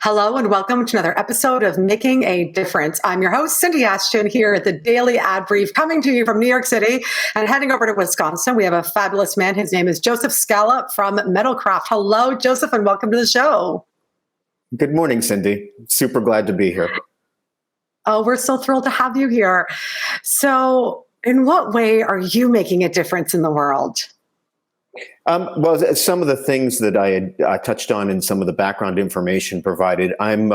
Hello and welcome to another episode of Making a Difference. I'm your host, Cindy Ashton, here at the Daily Ad Brief, coming to you from New York City and heading over to Wisconsin. We have a fabulous man. His name is Joseph Scala from Metalcraft. Hello, Joseph, and welcome to the show. Good morning, Cindy. Super glad to be here. Oh, we're so thrilled to have you here. So, in what way are you making a difference in the world? Well, some of the things that I had touched on in some of the background information provided, I'm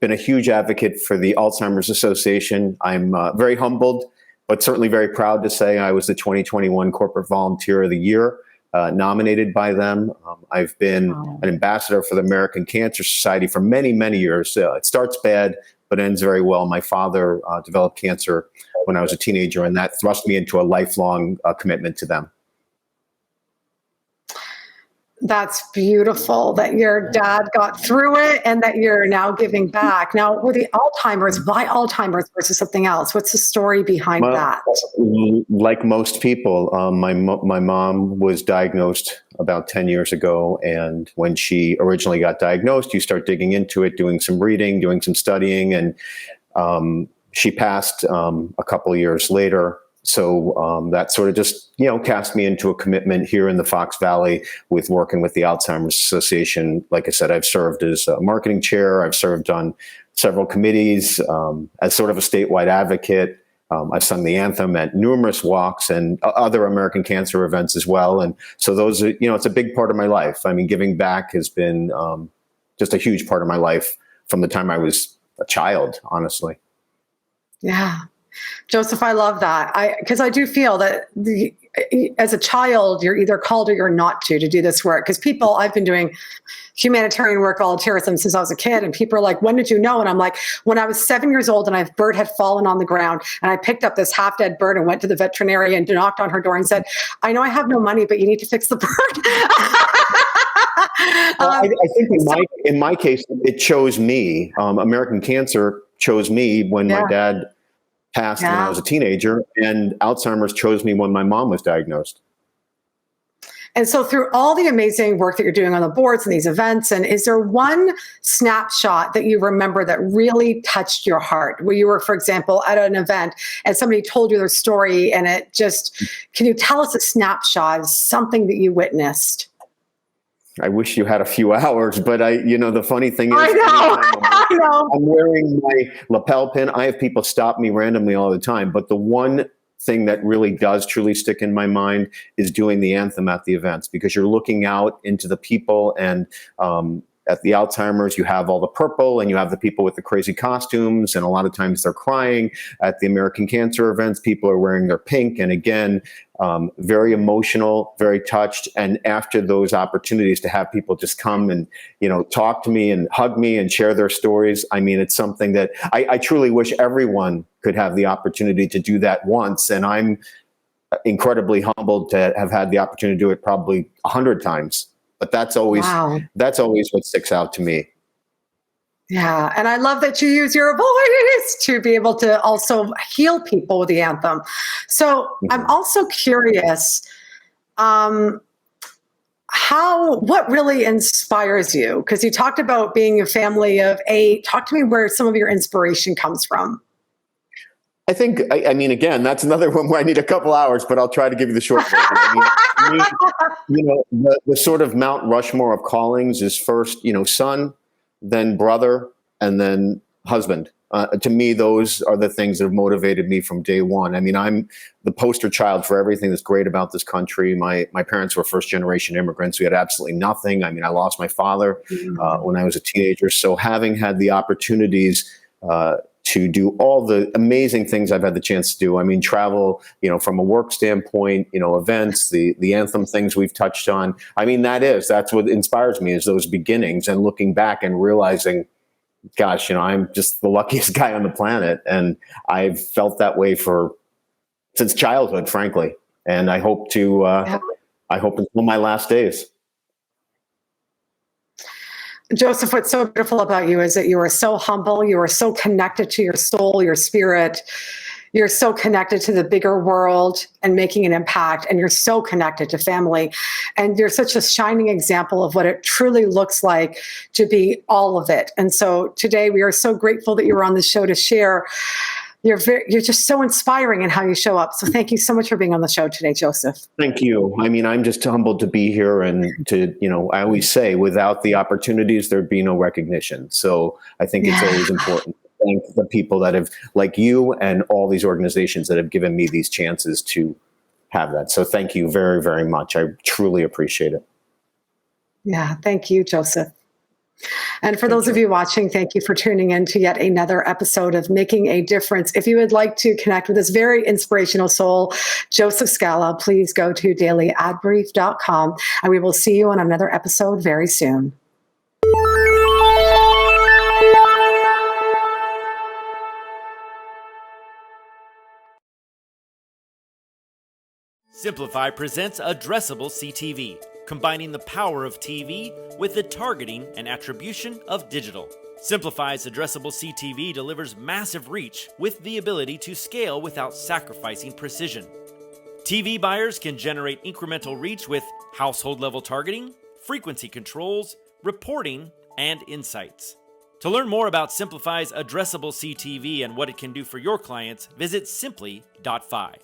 been a huge advocate for the Alzheimer's Association. I'm very humbled, but certainly very proud to say I was the 2021 Corporate Volunteer of the Year, nominated by them. I've been an ambassador for the American Cancer Society for many, many years. It starts bad, but ends very well. My father developed cancer when I was a teenager, and that thrust me into a lifelong commitment to them. That's beautiful that your dad got through it and that you're now giving back. Now, with the Alzheimer's, why Alzheimer's versus something else? What's the story behind that? Like most people, my mom was diagnosed about 10 years ago. And when she originally got diagnosed, you start digging into it, doing some reading, doing some studying, and she passed a couple of years later. So that sort of just, cast me into a commitment here in the Fox Valley with working with the Alzheimer's Association. Like I said, I've served as a marketing chair. I've served on several committees as sort of a statewide advocate. I've sung the anthem at numerous walks and other American cancer events as well. And so those are, it's a big part of my life. I mean, giving back has been just a huge part of my life from the time I was a child, honestly. Yeah. Joseph, I love that. Because I do feel that as a child, you're either called or you're not to do this work. Because I've been doing humanitarian work, volunteerism since I was a kid, and people are like, when did you know? And I'm like, when I was 7 years old and a bird had fallen on the ground, and I picked up this half dead bird and went to the veterinarian and knocked on her door and said, I know I have no money, but you need to fix the bird. I think in my case, it chose me. American Cancer chose me when my dad passed when I was a teenager, and Alzheimer's chose me when my mom was diagnosed. And so through all the amazing work that you're doing on the boards and these events, and is there one snapshot that you remember that really touched your heart, where you were, for example, at an event and somebody told you their story and it just, can you tell us a snapshot of something that you witnessed? I wish you had a few hours, but the funny thing is, I know. I'm wearing my lapel pin. I have people stop me randomly all the time, but the one thing that really does truly stick in my mind is doing the anthem at the events, because you're looking out into the people, and at the Alzheimer's, you have all the purple and you have the people with the crazy costumes, and a lot of times they're crying. At the American Cancer events, people are wearing their pink, and again, very emotional, very touched. And after those opportunities to have people just come and, talk to me and hug me and share their stories, I mean, it's something that I truly wish everyone could have the opportunity to do that once. And I'm incredibly humbled to have had the opportunity to do it probably 100 times. But that's always what sticks out to me. Yeah. And I love that you use your voice to be able to also heal people with the anthem. So I'm also curious, what really inspires you? Because you talked about being a family of 8. Talk to me where some of your inspiration comes from. I think, again, that's another one where I need a couple hours, but I'll try to give you the short version. The sort of Mount Rushmore of callings is first, son, then brother, and then husband. To me, those are the things that have motivated me from day one. I mean, I'm the poster child for everything that's great about this country. My parents were first-generation immigrants. We had absolutely nothing. I mean, I lost my father when I was a teenager. So having had the opportunities to do all the amazing things I've had the chance to do. I mean, travel, from a work standpoint, events, the anthem things we've touched on. I mean, that's what inspires me, is those beginnings and looking back and realizing, gosh, I'm just the luckiest guy on the planet. And I've felt that way since childhood, frankly. And I hope until my last days. Joseph, what's so beautiful about you is that you are so humble. You are so connected to your soul, your spirit. you're so connected to the bigger world and making an impact, and you're so connected to family, and you're such a shining example of what it truly looks like to be all of it. And so today we are so grateful that you were on the show to share. You're just so inspiring in how you show up. So thank you so much for being on the show today, Joseph. Thank you. I mean, I'm just humbled to be here, and to, I always say, without the opportunities, there'd be no recognition. So I think it's always important to thank the people that have, like you and all these organizations that have given me these chances to have that. So thank you very, very much. I truly appreciate it. Yeah, thank you, Joseph. And for those of you watching, thank you for tuning in to yet another episode of Making a Difference. If you would like to connect with this very inspirational soul, Joseph Scala, please go to dailyadbrief.com, and we will see you on another episode very soon. Simplify presents Addressable CTV, combining the power of TV with the targeting and attribution of digital. Simplify's Addressable CTV delivers massive reach with the ability to scale without sacrificing precision. TV buyers can generate incremental reach with household-level targeting, frequency controls, reporting, and insights. To learn more about Simplify's Addressable CTV and what it can do for your clients, visit simply.fi.